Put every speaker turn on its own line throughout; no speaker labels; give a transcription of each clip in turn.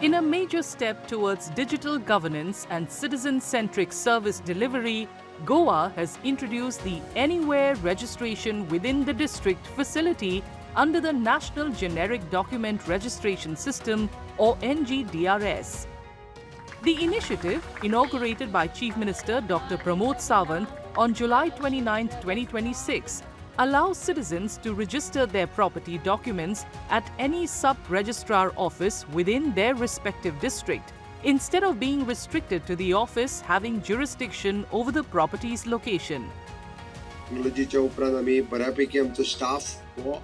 In a major step towards digital governance and citizen-centric service delivery, Goa has introduced the Anywhere registration within the district facility under the National Generic Document Registration System or NGDRS. The initiative, inaugurated by Chief Minister Dr. Pramod Sawant on July 29, 2026, allows citizens to register their property documents at any sub-registrar office within their respective district, instead of being restricted to the office having jurisdiction over the property's location.
टेक्नॉलॉजीच्या उपरांत आमी बऱ्यापैकी आमचो staff हो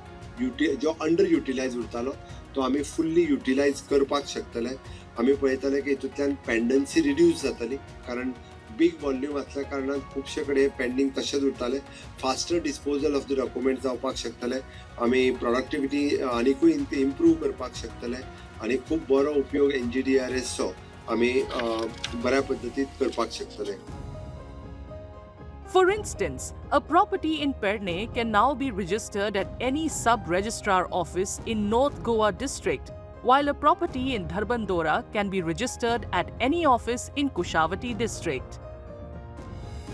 जो under utilise उरतालो तो आमी fully utilise करपाक शकतले. आमी पळयताले की हितूंतल्यान पेंडन्सी रिड्यूस जातली कारण बिग वॉल्यूम असल्या कारणान खुबशे कडेन पेंडींग तशेंच उरताले. Faster disposal of the document जावपाक शकतले. आमी प्रोडक्टिविटी आनीकूय इम्प्रूव करपाक शकतले आनी खूब बरो उपयोग NGDRSचो आमी बऱ्या पद्दतीन करपाक शकतले.
For instance, a property in Perne can now be registered at any sub-registrar office in North Goa district, while a property in Dharbandora can be registered at any office in Kushavati district.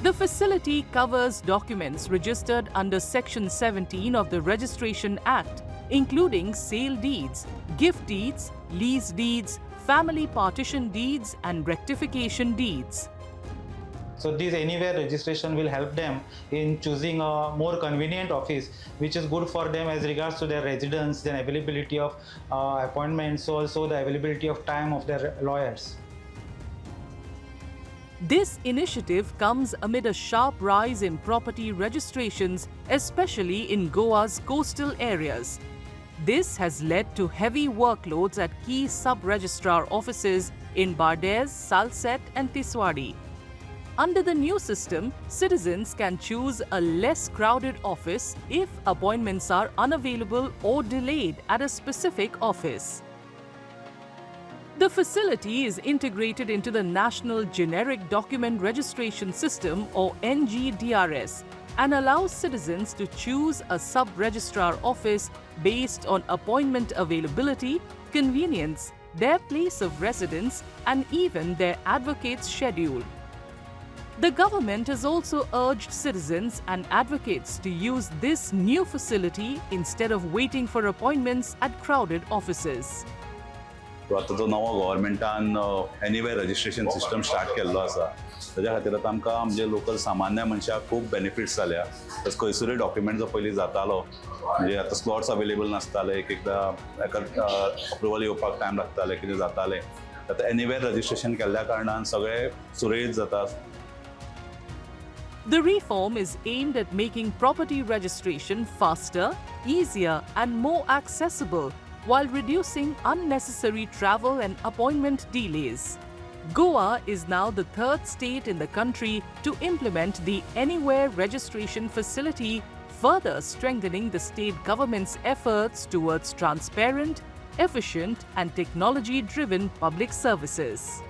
The facility covers documents registered under Section 17 of the Registration Act, including sale deeds, gift deeds, lease deeds, family partition deeds, and rectification deeds.
So this Anywhere registration will help them in choosing a more convenient office, which is good for them as regards to their residence, their availability of appointments, also the availability of time of their lawyers.
This initiative comes amid a sharp rise in property registrations, especially in Goa's coastal areas. This has led to heavy workloads at key sub-registrar offices in Bardez, Salsette and Tiswadi. Under the new system, citizens can choose a less crowded office if appointments are unavailable or delayed at a specific office. The facility is integrated into the National Generic Document Registration System or NGDRS and allows citizens to choose a sub-registrar office based on appointment availability, convenience, their place of residence, and even their advocate's schedule. The government has also urged citizens and advocates to use this new facility instead of waiting for appointments at crowded offices.
आता जो नवो गव्हर्मेंटान anywhere registration system start केल्लो आसा ताज्या खातीर आतां आमकां आमचे लोकल सामान्य मनशाक खूब बेनिफिट्स जाल्या. तस खंयसरूय डॉक्युमेंट जो पयलीं जातालो म्हणजे आतां स्लॉट्स अवेलेबल नासताले, एकदां हाका अप्रुवल येवपाक टायम लागताले, कितें जातालें. आतां एनीवेर रजिस्ट्रेशन केल्ल्या कारणान सगळें सुरळीत जाता.
The reform is aimed at making property registration faster, easier, and more accessible while reducing unnecessary travel and appointment delays. Goa is now the third state in the country to implement the Anywhere registration facility, further strengthening the state government's efforts towards transparent, efficient, and technology-driven public services.